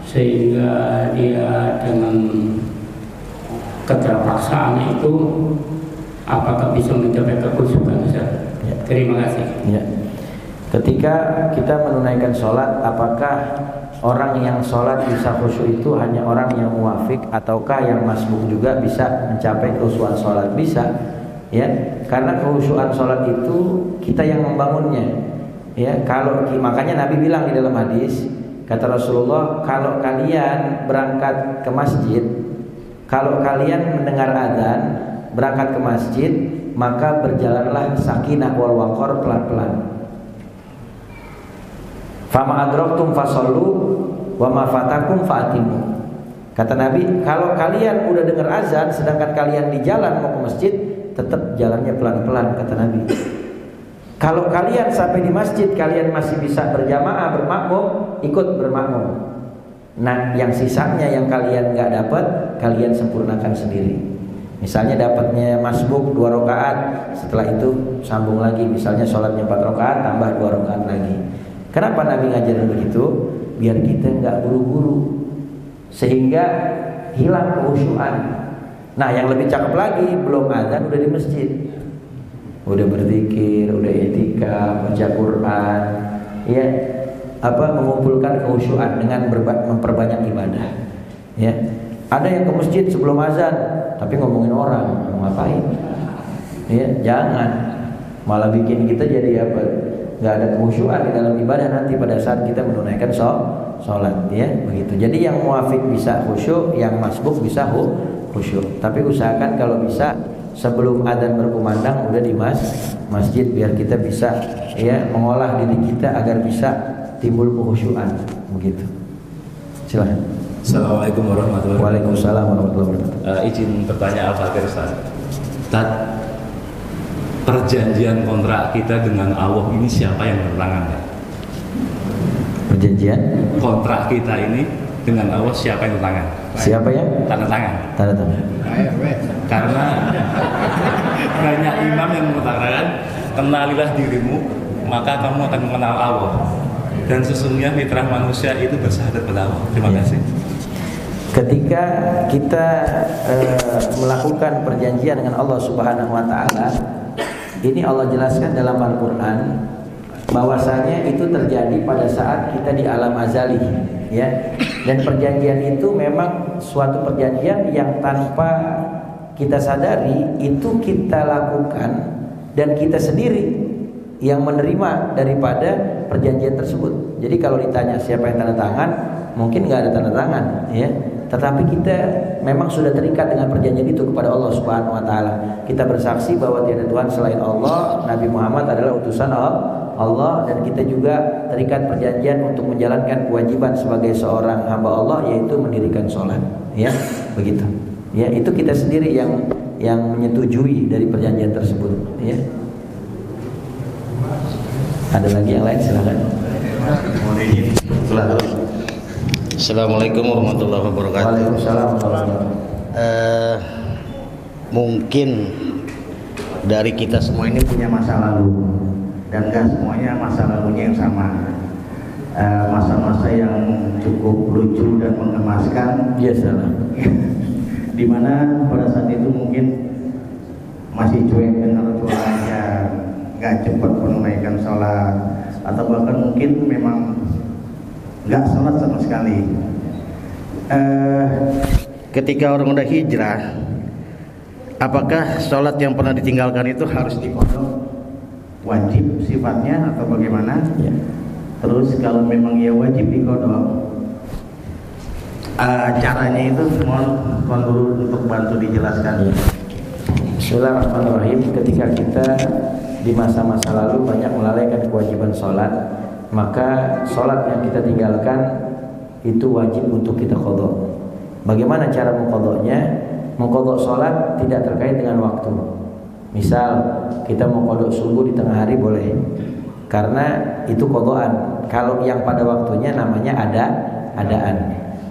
sehingga dia dengan keterpaksaan itu apakah bisa mencapai kekhusyukan? Ya. Terima kasih. Ya. Ketika kita menunaikan sholat, apakah orang yang sholat bisa khusyuk itu hanya orang yang muwafik ataukah yang masbuk juga bisa mencapai kekhusyuan sholat? Bisa, ya. Karena kekhusyuan sholat itu kita yang membangunnya, ya. Makanya Nabi bilang di dalam hadis, kata Rasulullah, kalau kalian berangkat ke masjid, kalau kalian mendengar azan berangkat ke masjid, maka berjalanlah sakinah wal waqar pelan-pelan. Fama adraktum fasallu wa ma fatakum fa'timu. Kata Nabi, kalau kalian udah dengar azan sedangkan kalian di jalan mau ke masjid, tetap jalannya pelan-pelan, kata Nabi. Kalau kalian sampai di masjid kalian masih bisa berjamaah bermakmum, ikut bermakmum. Nah, yang sisanya yang kalian nggak dapat, kalian sempurnakan sendiri. Misalnya dapatnya masbuk 2 rakaat, setelah itu sambung lagi. Misalnya sholatnya 4 rakaat, tambah 2 rakaat lagi. Kenapa Nabi ngajarin begitu? Biar kita nggak buru-buru, sehingga hilang kekhusyuan. Nah, yang lebih cakep lagi, belum azan udah di masjid, udah berzikir, udah i'tikaf, baca Quran, ya, mengumpulkan kekhusyuan dengan memperbanyak ibadah. Ya, ada yang ke masjid sebelum azan, tapi ngomongin orang, mau ngapain? Ya, jangan, malah bikin kita jadi nggak ada kekhusyuan di dalam ibadah nanti pada saat kita menunaikan sholat, ya, begitu. Jadi yang muafik bisa khusyuk, yang masbuk bisa khusyuk. Tapi usahakan kalau bisa sebelum adzan berkumandang udah di masjid biar kita bisa, ya, mengolah diri kita agar bisa timbul kekhusyuan, begitu. Silakan. Assalamualaikum warahmatullahi wabarakatuh. Waalaikumsalam warahmatullahi wabarakatuh. Izin bertanya Al-Fakir Ustaz. Perjanjian kontrak kita dengan Allah ini siapa yang bertangan? Perjanjian kontrak kita ini dengan Allah siapa yang bertangan? Siapa yang tanda tangan? Tanda tangan. Karena banyak imam yang mengatakan, kenalilah dirimu maka kamu akan mengenal Allah. Dan sesungguhnya fitrah manusia itu bersyahadat pada Allah. Terima kasih. Ketika kita melakukan perjanjian dengan Allah Subhanahu wa taala, ini Allah jelaskan dalam Al-Qur'an bahwasanya itu terjadi pada saat kita di alam azali, ya. Dan perjanjian itu memang suatu perjanjian yang tanpa kita sadari itu kita lakukan dan kita sendiri yang menerima daripada perjanjian tersebut. Jadi kalau ditanya siapa yang tanda tangan, mungkin nggak ada tanda tangan, ya. Tetapi kita memang sudah terikat dengan perjanjian itu kepada Allah Subhanahu wa taala. Kita bersaksi bahwa tiada Tuhan selain Allah, Nabi Muhammad adalah utusan Allah, dan kita juga terikat perjanjian untuk menjalankan kewajiban sebagai seorang hamba Allah, yaitu mendirikan sholat, ya, begitu. Ya, itu kita sendiri yang menyetujui dari perjanjian tersebut, ya. Ada lagi yang lain, silakan. Assalamualaikum warahmatullahi wabarakatuh. Waalaikumsalam warahmatullahi wabarakatuh. Mungkin dari kita semua ini punya masa lalu, dan gak semuanya masa lalunya yang sama. Masa-masa yang cukup lucu dan mengemaskan, Ya salah. dimana pada saat itu mungkin masih cuek dengan cuaca, nggak cepat menunaikan sholat, atau bahkan mungkin memang nggak sholat sama sekali. Ketika orang udah hijrah, apakah sholat yang pernah ditinggalkan itu harus diqadha, wajib sifatnya atau bagaimana? Ya. Terus kalau memang ya wajib diqadha, caranya itu mohon dulu untuk bantu dijelaskan. Bismillahirrahmanirrahim. Ketika kita di masa-masa lalu banyak melalaikan kewajiban sholat, maka sholat yang kita tinggalkan itu wajib untuk kita qadha. Bagaimana cara mengqadhanya? Mengqadha sholat tidak terkait dengan waktu. Misal kita mau qadha subuh di tengah hari boleh, karena itu qadhaan. Kalau yang pada waktunya namanya adaan.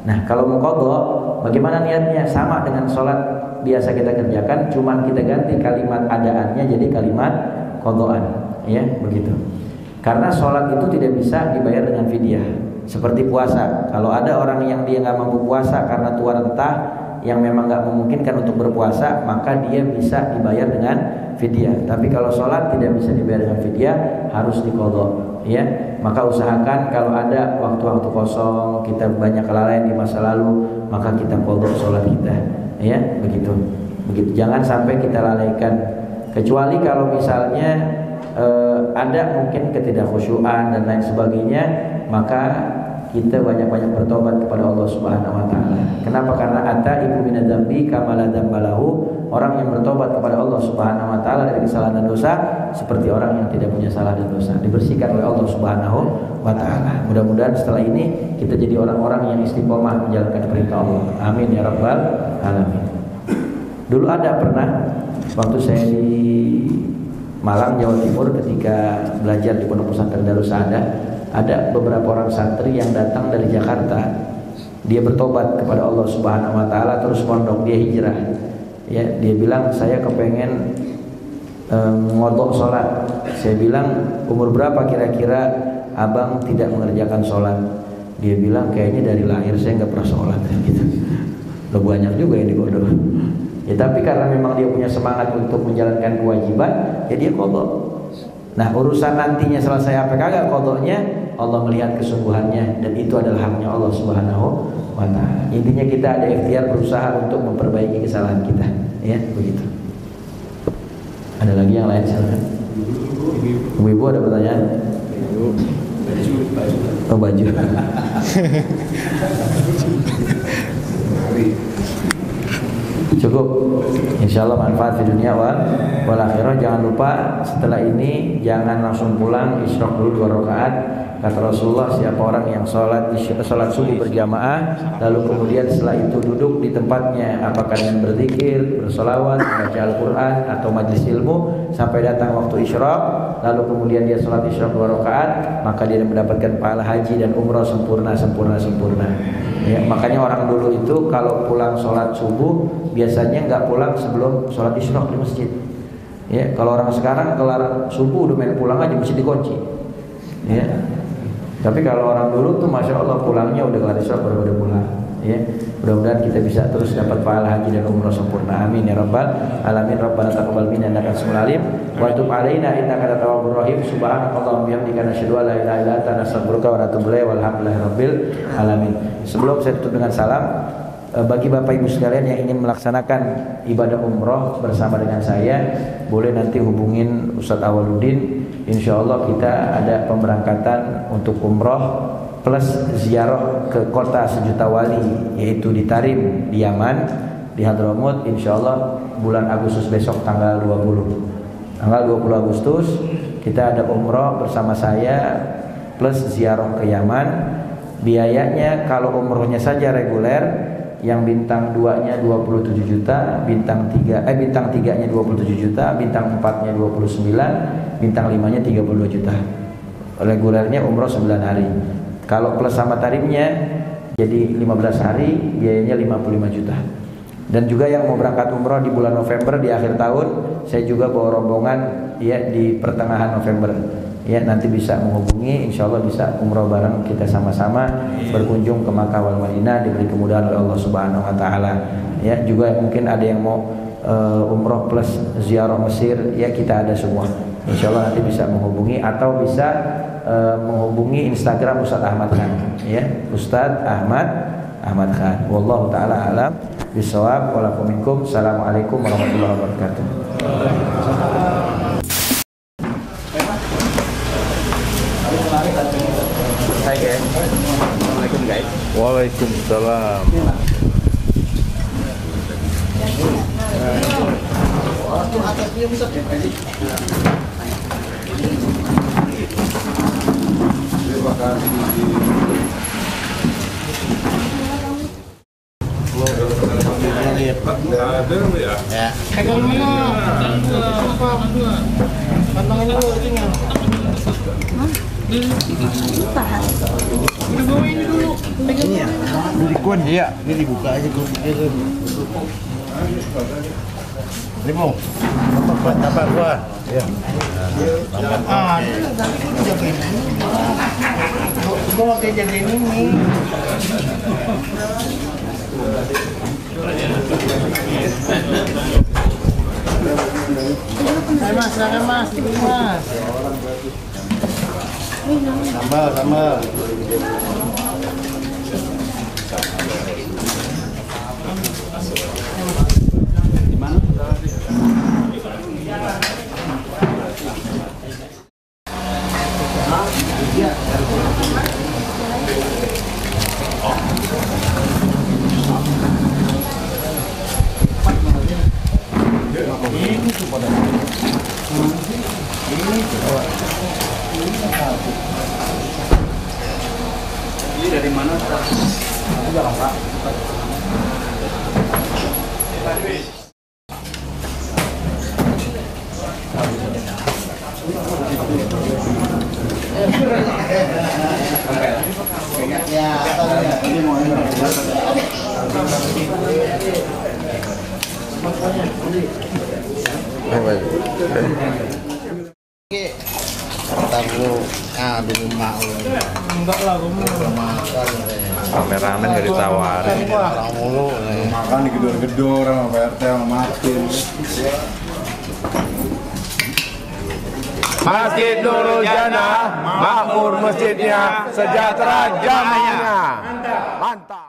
Nah, kalau mengqadha, bagaimana niatnya? Sama dengan sholat biasa kita kerjakan, cuman kita ganti kalimat adaannya jadi kalimat qadhaan, ya begitu. Karena sholat itu tidak bisa dibayar dengan fidyah. Seperti puasa, kalau ada orang yang dia nggak mampu puasa karena tua renta yang memang nggak memungkinkan untuk berpuasa, maka dia bisa dibayar dengan fidyah. Tapi kalau sholat tidak bisa dibayar dengan fidyah, harus diqadha, ya. Maka usahakan kalau ada waktu-waktu kosong, kita banyak kelalaian di masa lalu, maka kita qadha sholat kita, ya begitu. Jangan sampai kita lalaikan. Kecuali kalau misalnya ada mungkin ketidakkhusyuan dan lain sebagainya, maka kita banyak-banyak bertobat kepada Allah Subhanahu wa taala. Kenapa? Karena ataibu minadz-dzambi kama la dzambalahu. Orang yang bertobat kepada Allah Subhanahu wa taala dari kesalahan dan dosa seperti orang yang tidak punya salah dan dosa, dibersihkan oleh Allah Subhanahu wa taala. Mudah-mudahan setelah ini kita jadi orang-orang yang istiqomah menjalankan perintah Allah. Amin ya rabbal alamin. Dulu ada pernah waktu saya di Malang, Jawa Timur, ketika belajar di Pondok Pesantren Darussaada, ada beberapa orang santri yang datang dari Jakarta. Dia bertobat kepada Allah Subhanahu wa taala, terus mondok, dia hijrah. Ya, dia bilang saya kepengen ngodok sholat. Saya bilang umur berapa kira-kira abang tidak mengerjakan sholat? Dia bilang kayaknya dari lahir saya nggak pernah sholat gitu. Loh, banyak juga yang dikodok. Ya, tapi karena memang dia punya semangat untuk menjalankan kewajiban, ya dia qadha. Nah, urusan nantinya selesai apa kagak qadhanya, Allah melihat kesungguhannya, dan itu adalah haknya Allah Subhanahu wa taala. Intinya kita ada ikhtiar berusaha untuk memperbaiki kesalahan kita, ya begitu. Ada lagi yang lain silakan. Ibu-ibu ada pertanyaan? Oh, baju. Cukup, insya Allah manfaat di dunia wal akhirah. Jangan lupa setelah ini jangan langsung pulang, isyraq dulu 2 rakaat. Kata Rasulullah, siapa orang yang sholat subuh berjamaah, lalu kemudian setelah itu duduk di tempatnya, apakah dengan berzikir, bersolawat, membaca Al-Quran atau majlis ilmu sampai datang waktu isyraq, lalu kemudian dia sholat isyraq 2 rakaat, maka dia mendapatkan pahala haji dan umrah sempurna. Ya, makanya orang dulu itu kalau pulang sholat subuh biasanya nggak pulang sebelum sholat isyraq di masjid. Ya, kalau orang sekarang kelar subuh udah main pulang aja, masjid dikunci. Ya. Tapi kalau orang dulu tuh masya Allah pulangnya udah kelar isyraq baru pulang. Ya, mudah-mudahan kita bisa terus dapat pahala haji dan umrah sempurna. Amin ya rabbal alamin. Rabbana taqabbal minna innaka antas alim wa tub alaina innaka tawwabur rahim. Subhanakallahumma wa bihamdika nasyhadu an la ilaha illa anta nastaghfiruka wa natubu ilaik. Walhamdulillahi rabbil alamin. Sebelum saya tutup dengan salam, bagi Bapak Ibu sekalian yang ingin melaksanakan ibadah umroh bersama dengan saya, boleh nanti hubungin Ustadz Awaludin. Insya Allah kita ada pemberangkatan untuk umroh plus ziarah ke kota sejuta wali, yaitu di Tarim, di Yaman, di Hadramut. Insya Allah bulan Agustus besok tanggal 20 Agustus kita ada umroh bersama saya plus ziarah ke Yaman. Biayanya kalau umrohnya saja reguler, yang bintang 2-nya 27 juta, bintang 3-nya 27 juta, bintang 4-nya 29, bintang 5-nya 32 juta. Regulernya umroh 9 hari. Kalau plus sama tarimnya jadi 15 hari, biayanya 55 juta. Dan juga yang mau berangkat umroh di bulan November di akhir tahun, saya juga bawa rombongan ya di pertengahan November. ya nanti bisa menghubungi, insya Allah bisa umroh bareng kita sama-sama berkunjung ke Makkah wal Madinah, diberi kemudahan oleh Allah Subhanahu Wa Taala. Ya juga mungkin ada yang mau umroh plus ziarah Mesir, ya kita ada semua. Insya Allah nanti bisa menghubungi atau bisa menghubungi Instagram Ustadz Ahmad Khan, ya Ustadz Ahmad Khan. Wallahu taala alam bisawab. Walaikumussalam. Assalamualaikum warahmatullahi wabarakatuh. Hai guys. Assalamualaikum guys. Waalaikumsalam. Terima Ya. Iya, ini dibuka aja grupnya. Ini mau apa gua? Ya. Gua pakai jagain ini. Hai mas, silakan mas, mas. Sambal. Ini dari mana? Di rumah enggak lah, kamu Kameramen gak ditawarin. Makan digedor-gedor sama PRT sama Martin. Masjid Nurul Jannah, makmur masjidnya, sejahtera jamaahnya. Mantap.